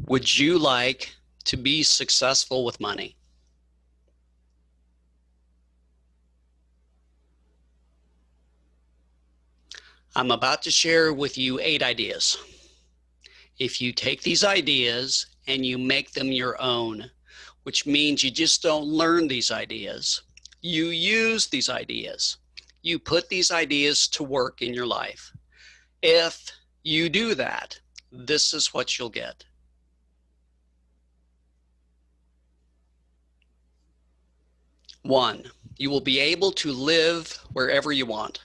Would you like to be successful with money? I'm about to share with you 8 ideas. If you take these ideas and you make them your own, which means you just don't learn these ideas, you use these ideas. You put these ideas to work in your life. If you do that, this is what you'll get. 1, you will be able to live wherever you want.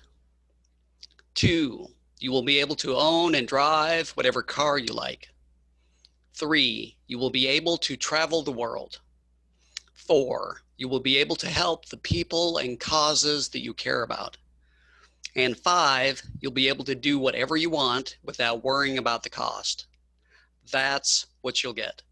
2, you will be able to own and drive whatever car you like. 3, you will be able to travel the world. 4, you will be able to help the people and causes that you care about. And 5, you'll be able to do whatever you want without worrying about the cost. That's what you'll get.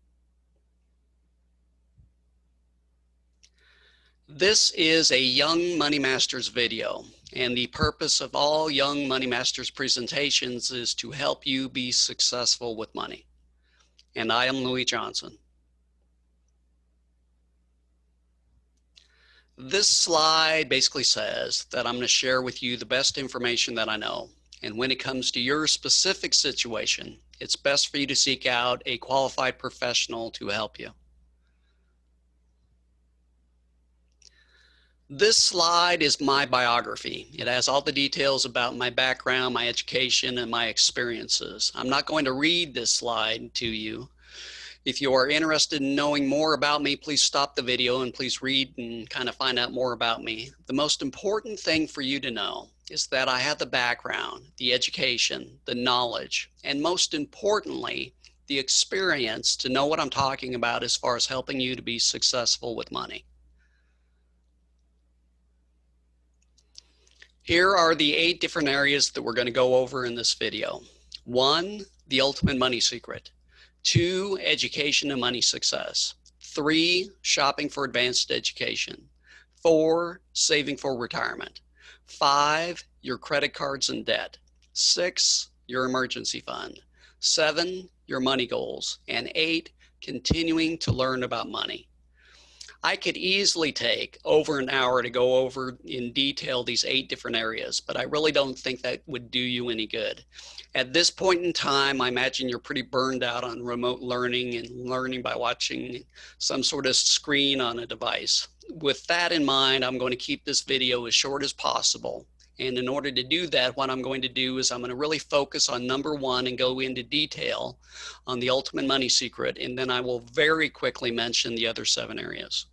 This is a Young Money Masters video, and the purpose of all Young Money Masters presentations is to help you be successful with money. And I am Louis Johnson. This slide basically says that I'm going to share with you the best information that I know. And when it comes to your specific situation, it's best for you to seek out a qualified professional to help you. This slide is my biography. It has all the details about my background, my education, and my experiences. I'm not going to read this slide to you. If you are interested in knowing more about me, please stop the video and please read and kind of find out more about me. The most important thing for you to know is that I have the background, the education, the knowledge, and most importantly, the experience to know what I'm talking about as far as helping you to be successful with money. Here are the 8 different areas that we're going to go over in this video. 1, the ultimate money secret. 2, education and money success. 3, shopping for advanced education. 4, saving for retirement. 5, your credit cards and debt. 6, your emergency fund. 7, your money goals. And 8, continuing to learn about money. I could easily take over an hour to go over in detail these 8 different areas, but I really don't think that would do you any good. At this point in time, I imagine you're pretty burned out on remote learning and learning by watching some sort of screen on a device. With that in mind, I'm going to keep this video as short as possible. And in order to do that, what I'm going to do is I'm going to really focus on number 1 and go into detail on the ultimate money secret. And then I will very quickly mention the other 7 areas.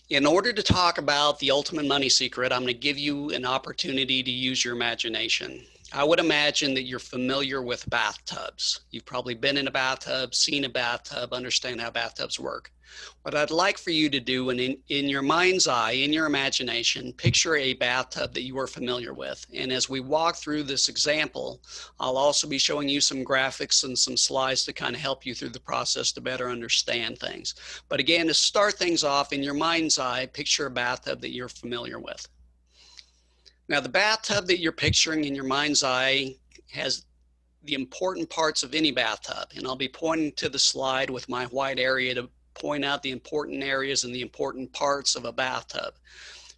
In order to talk about the ultimate money secret, I'm going to give you an opportunity to use your imagination. I would imagine that you're familiar with bathtubs. You've probably been in a bathtub, seen a bathtub, understand how bathtubs work. What I'd like for you to do, and in your mind's eye, in your imagination, picture a bathtub that you are familiar with. And as we walk through this example, I'll also be showing you some graphics and some slides to kind of help you through the process to better understand things. But again, to start things off, in your mind's eye, picture a bathtub that you're familiar with. Now, the bathtub that you're picturing in your mind's eye has the important parts of any bathtub. And I'll be pointing to the slide with my white area to point out the important areas and the important parts of a bathtub.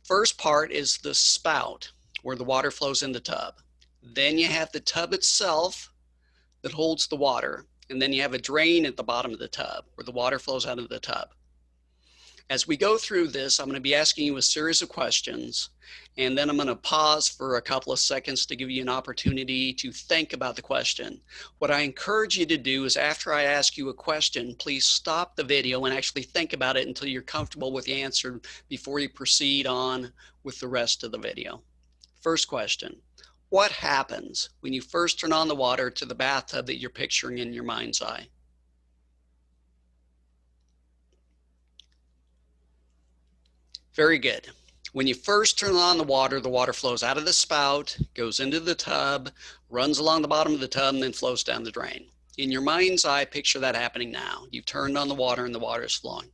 First part is the spout, where the water flows in the tub. Then you have the tub itself that holds the water. And then you have a drain at the bottom of the tub, where the water flows out of the tub. As we go through this, I'm going to be asking you a series of questions, and then I'm going to pause for a couple of seconds to give you an opportunity to think about the question. What I encourage you to do is after I ask you a question, please stop the video and actually think about it until you're comfortable with the answer before you proceed on with the rest of the video. First question, what happens when you first turn on the water to the bathtub that you're picturing in your mind's eye? Very good. When you first turn on the water flows out of the spout, goes into the tub, runs along the bottom of the tub, and then flows down the drain. In your mind's eye, picture that happening now. You've turned on the water and the water is flowing.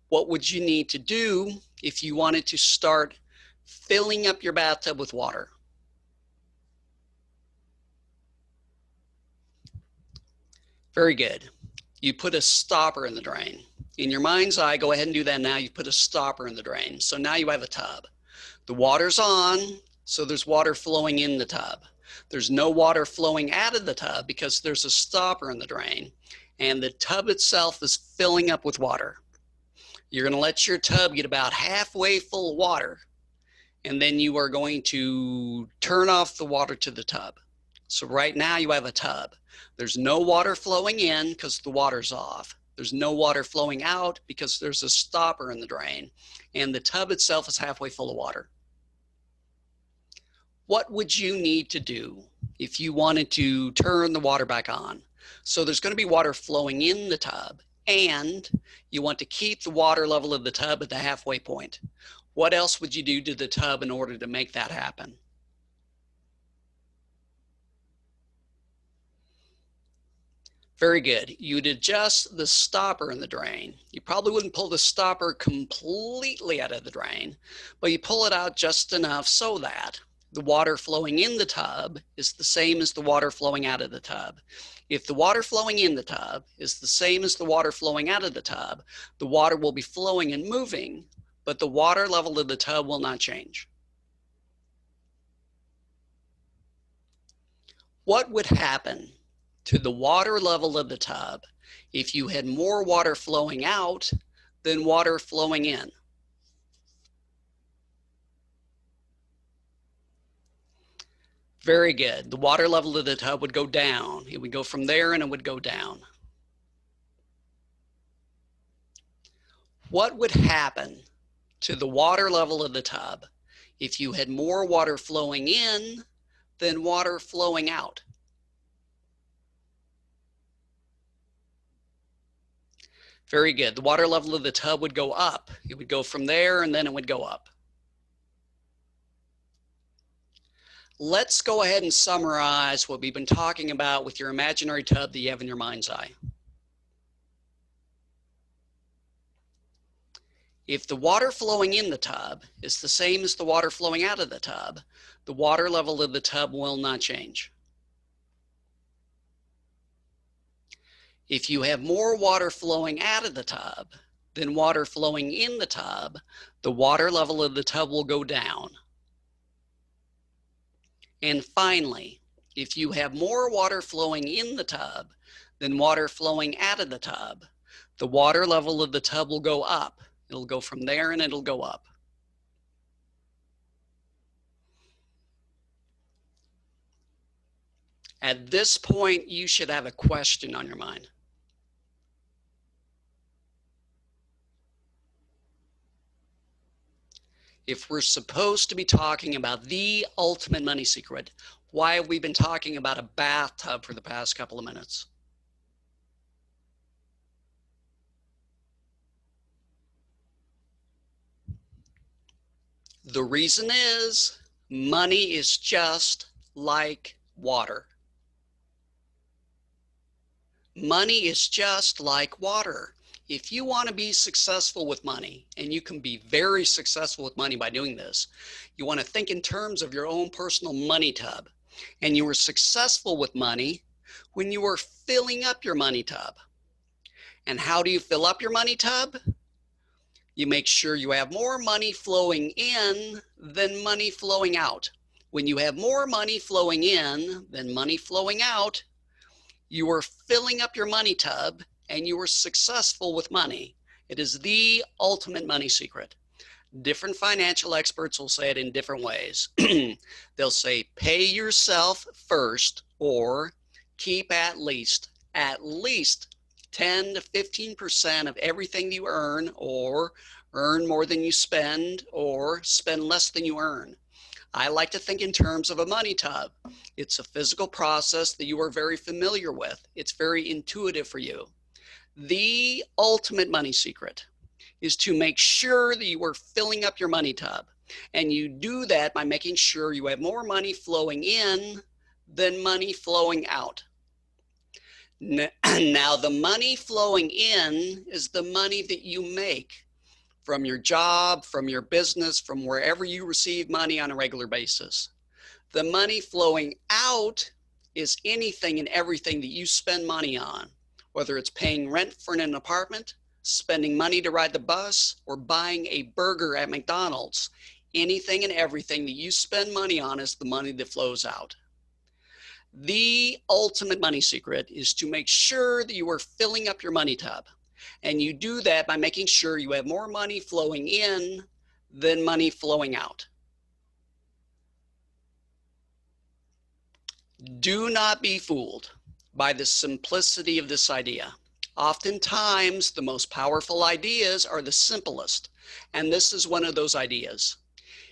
What would you need to do if you wanted to start filling up your bathtub with water? Very good. You put a stopper in the drain. In your mind's eye, go ahead and do that now. You put a stopper in the drain. So now you have a tub. The water's on, so there's water flowing in the tub. There's no water flowing out of the tub because there's a stopper in the drain, and the tub itself is filling up with water. You're going to let your tub get about halfway full of water, and then you are going to turn off the water to the tub. So right now you have a tub. There's no water flowing in because the water's off. There's no water flowing out because there's a stopper in the drain, and the tub itself is halfway full of water. What would you need to do if you wanted to turn the water back on? So there's going to be water flowing in the tub, and you want to keep the water level of the tub at the halfway point. What else would you do to the tub in order to make that happen? Very good. You'd adjust the stopper in the drain. You probably wouldn't pull the stopper completely out of the drain, but you pull it out just enough so that the water flowing in the tub is the same as the water flowing out of the tub. If the water flowing in the tub is the same as the water flowing out of the tub, the water will be flowing and moving, but the water level of the tub will not change. What would happen to the water level of the tub if you had more water flowing out than water flowing in? Very good. The water level of the tub would go down. It would go from there and it would go down. What would happen to the water level of the tub if you had more water flowing in than water flowing out? Very good. The water level of the tub would go up. It would go from there and then it would go up. Let's go ahead and summarize what we've been talking about with your imaginary tub that you have in your mind's eye. If the water flowing in the tub is the same as the water flowing out of the tub, the water level of the tub will not change. If you have more water flowing out of the tub than water flowing in the tub, the water level of the tub will go down. And finally, if you have more water flowing in the tub than water flowing out of the tub, the water level of the tub will go up. It'll go from there and it'll go up. At this point, you should have a question on your mind. If we're supposed to be talking about the ultimate money secret, why have we been talking about a bathtub for the past couple of minutes? The reason is money is just like water. Money is just like water. If you want to be successful with money, and you can be very successful with money by doing this, you want to think in terms of your own personal money tub. And you were successful with money when you were filling up your money tub. And how do you fill up your money tub? You make sure you have more money flowing in than money flowing out. When you have more money flowing in than money flowing out, you are filling up your money tub and you are successful with money. It is the ultimate money secret. Different financial experts will say it in different ways. They'll say pay yourself first, or keep at least 10 to 15% of everything you earn, or earn more than you spend, or spend less than you earn. I like to think in terms of a money tub. It's a physical process that you are very familiar with. It's very intuitive for you. The ultimate money secret is to make sure that you are filling up your money tub. And you do that by making sure you have more money flowing in than money flowing out. Now, the money flowing in is the money that you make from your job, from your business, from wherever you receive money on a regular basis. The money flowing out is anything and everything that you spend money on. Whether it's paying rent for an apartment, spending money to ride the bus, or buying a burger at McDonald's, anything and everything that you spend money on is the money that flows out. The ultimate money secret is to make sure that you are filling up your money tub. And you do that by making sure you have more money flowing in than money flowing out. Do not be fooled by the simplicity of this idea. Oftentimes, the most powerful ideas are the simplest, and this is one of those ideas.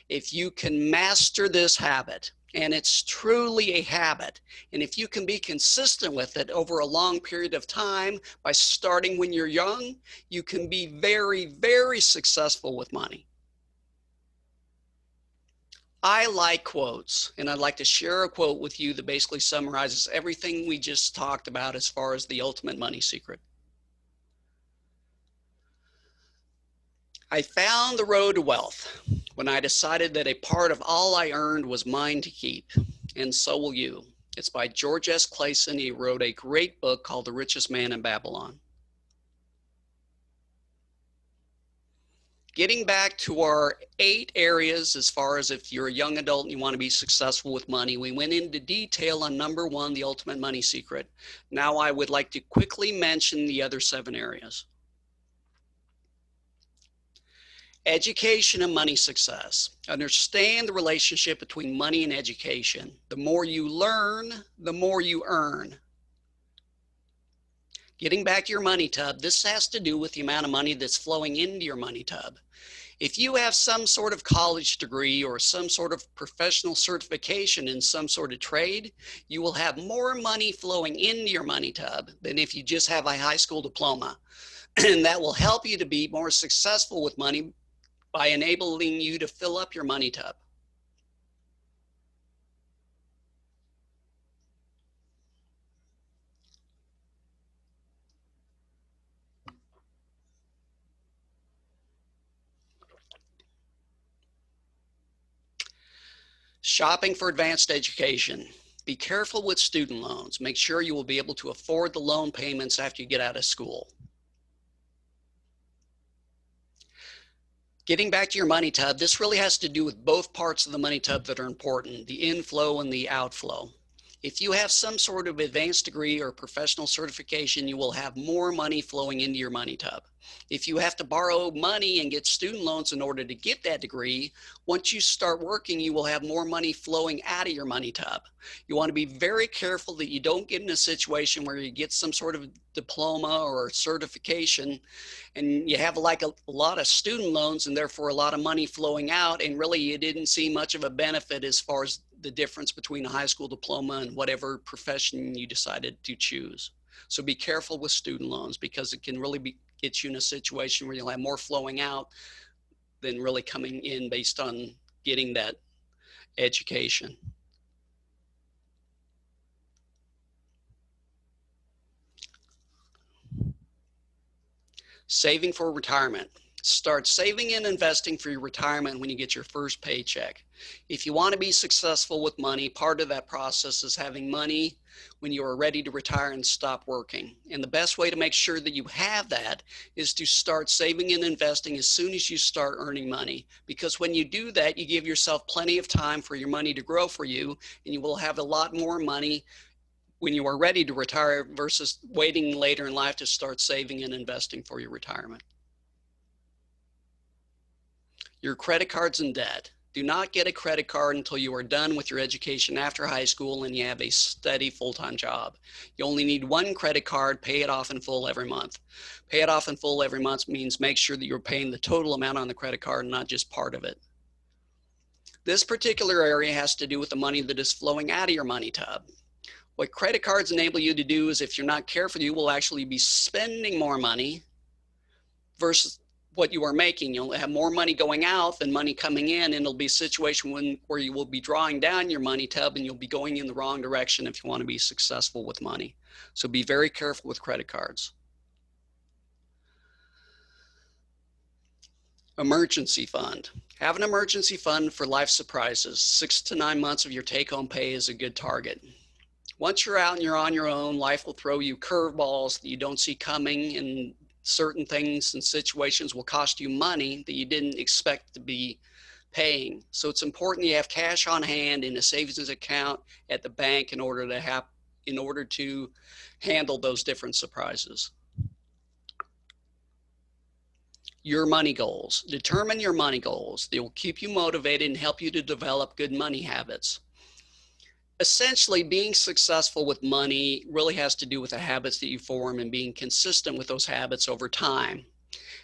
If you can master this habit, and it's truly a habit, and if you can be consistent with it over a long period of time by starting when you're young, you can be very, very successful with money. I like quotes, and I'd like to share a quote with you that basically summarizes everything we just talked about as far as the ultimate money secret. I found the road to wealth when I decided that a part of all I earned was mine to keep, and so will you. It's by George S. Clason. He wrote a great book called The Richest Man in Babylon. Getting back to our 8 areas as far as if you're a young adult and you want to be successful with money, we went into detail on number 1, the ultimate money secret. Now I would like to quickly mention the other 7 areas. Education and money success. Understand the relationship between money and education. The more you learn, the more you earn. Getting back to your money tub, this has to do with the amount of money that's flowing into your money tub. If you have some sort of college degree or some sort of professional certification in some sort of trade, you will have more money flowing into your money tub than if you just have a high school diploma. And that will help you to be more successful with money by enabling you to fill up your money tub. Shopping for advanced education. Be careful with student loans. Make sure you will be able to afford the loan payments after you get out of school. Getting back to your money tub, this really has to do with both parts of the money tub that are important, the inflow and the outflow. If you have some sort of advanced degree or professional certification, you will have more money flowing into your money tub. If you have to borrow money and get student loans in order to get that degree, once you start working, you will have more money flowing out of your money tub. You want to be very careful that you don't get in a situation where you get some sort of diploma or certification and you have like a lot of student loans and therefore a lot of money flowing out, and really you didn't see much of a benefit as far as the difference between a high school diploma and whatever profession you decided to choose. So be careful with student loans because it can really get you in a situation where you'll have more flowing out than really coming in based on getting that education. Saving for retirement. Start saving and investing for your retirement when you get your first paycheck. If you want to be successful with money, part of that process is having money when you are ready to retire and stop working. And the best way to make sure that you have that is to start saving and investing as soon as you start earning money. Because when you do that, you give yourself plenty of time for your money to grow for you, and you will have a lot more money when you are ready to retire versus waiting later in life to start saving and investing for your retirement. Your credit cards and debt. Do not get a credit card until you are done with your education after high school and you have a steady full-time job. You only need 1 credit card, pay it off in full every month. Pay it off in full every month means make sure that you're paying the total amount on the credit card and not just part of it. This particular area has to do with the money that is flowing out of your money tub. What credit cards enable you to do is if you're not careful, you will actually be spending more money versus what you are making. You'll have more money going out than money coming in, and it'll be a situation where you will be drawing down your money tub and you'll be going in the wrong direction if you want to be successful with money. So be very careful with credit cards. Emergency fund. Have an emergency fund for life surprises. 6 to 9 months of your take-home pay is a good target. Once you're out and you're on your own, life will throw you curveballs that you don't see coming, and certain things and situations will cost you money that you didn't expect to be paying. So it's important you have cash on hand in a savings account at the bank in order to handle those different surprises. Your money goals. Determine your money goals. They will keep you motivated and help you to develop good money habits. Essentially, being successful with money really has to do with the habits that you form and being consistent with those habits over time.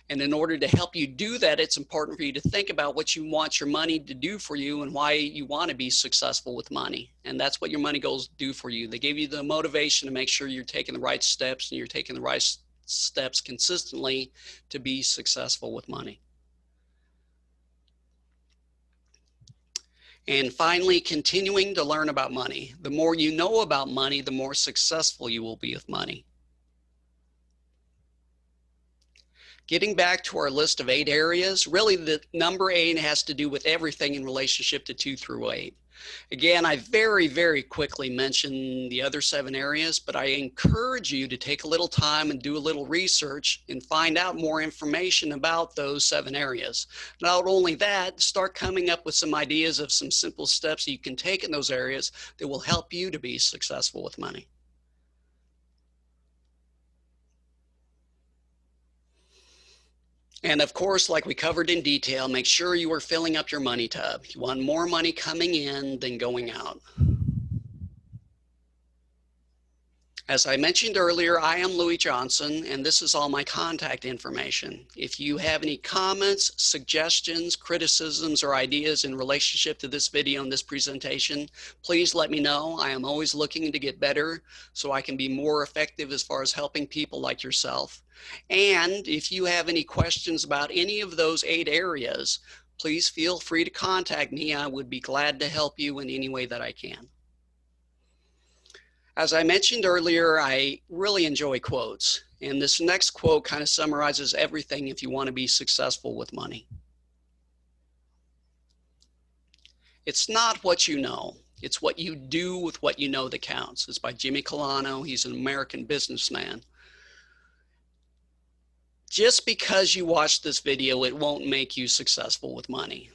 And in order to help you do that, it's important for you to think about what you want your money to do for you and why you want to be successful with money. And that's what your money goals do for you. They give you the motivation to make sure you're taking the right steps and you're taking the right steps consistently to be successful with money. And finally, continuing to learn about money. The more you know about money, the more successful you will be with money. Getting back to our list of 8 areas, really the number 8 has to do with everything in relationship to 2 through 8. Again, I very quickly mentioned the other 7 areas, but I encourage you to take a little time and do a little research and find out more information about those 7 areas. Not only that, start coming up with some ideas of some simple steps you can take in those areas that will help you to be successful with money. And of course, like we covered in detail, make sure you are filling up your money tub. You want more money coming in than going out. As I mentioned earlier, I am Louis Johnson, and this is all my contact information. If you have any comments, suggestions, criticisms, or ideas in relationship to this video and this presentation, please let me know. I am always looking to get better so I can be more effective as far as helping people like yourself. And if you have any questions about any of those 8 areas, please feel free to contact me. I would be glad to help you in any way that I can. As I mentioned earlier, I really enjoy quotes, and this next quote kind of summarizes everything if you want to be successful with money. It's not what you know, it's what you do with what you know that counts. It's by Jimmy Colano. He's an American businessman. Just because you watch this video, it won't make you successful with money.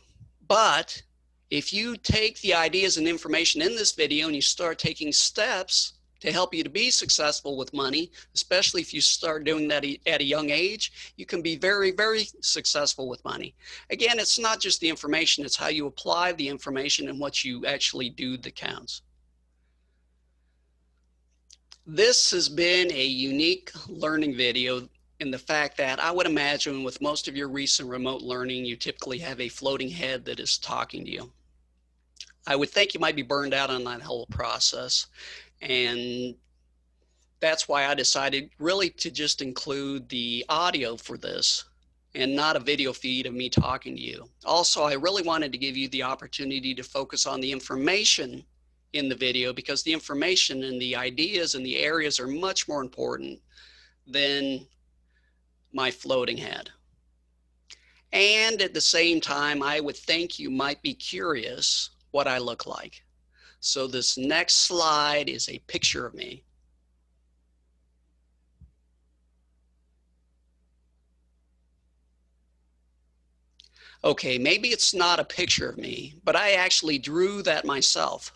But if you take the ideas and information in this video and you start taking steps to help you to be successful with money, especially if you start doing that at a young age, you can be very successful with money. Again, it's not just the information, it's how you apply the information and what you actually do that counts. This has been a unique learning video in the fact that I would imagine with most of your recent remote learning, you typically have a floating head that is talking to you. I would think you might be burned out on that whole process. And that's why I decided really to just include the audio for this and not a video feed of me talking to you. Also, I really wanted to give you the opportunity to focus on the information in the video, because the information and the ideas and the areas are much more important than my floating head. And at the same time, I would think you might be curious what I look like. So this next slide is a picture of me. Okay, maybe it's not a picture of me, but I actually drew that myself.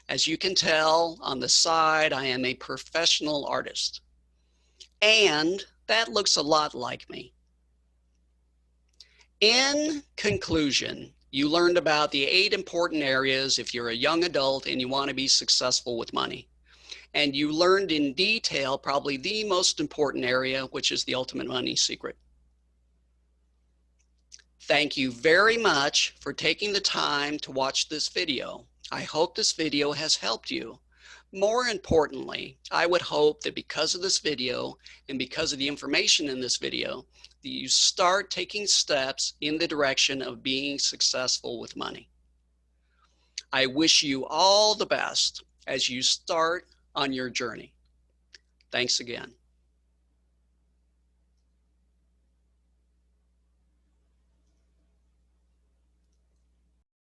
As you can tell on the side, I am a professional artist. And that looks a lot like me. In conclusion, you learned about the 8 important areas if you're a young adult and you want to be successful with money. And you learned in detail probably the most important area, which is the ultimate money secret. Thank you very much for taking the time to watch this video. I hope this video has helped you. More importantly, I would hope that because of this video and because of the information in this video, that you start taking steps in the direction of being successful with money. I wish you all the best as you start on your journey. Thanks again.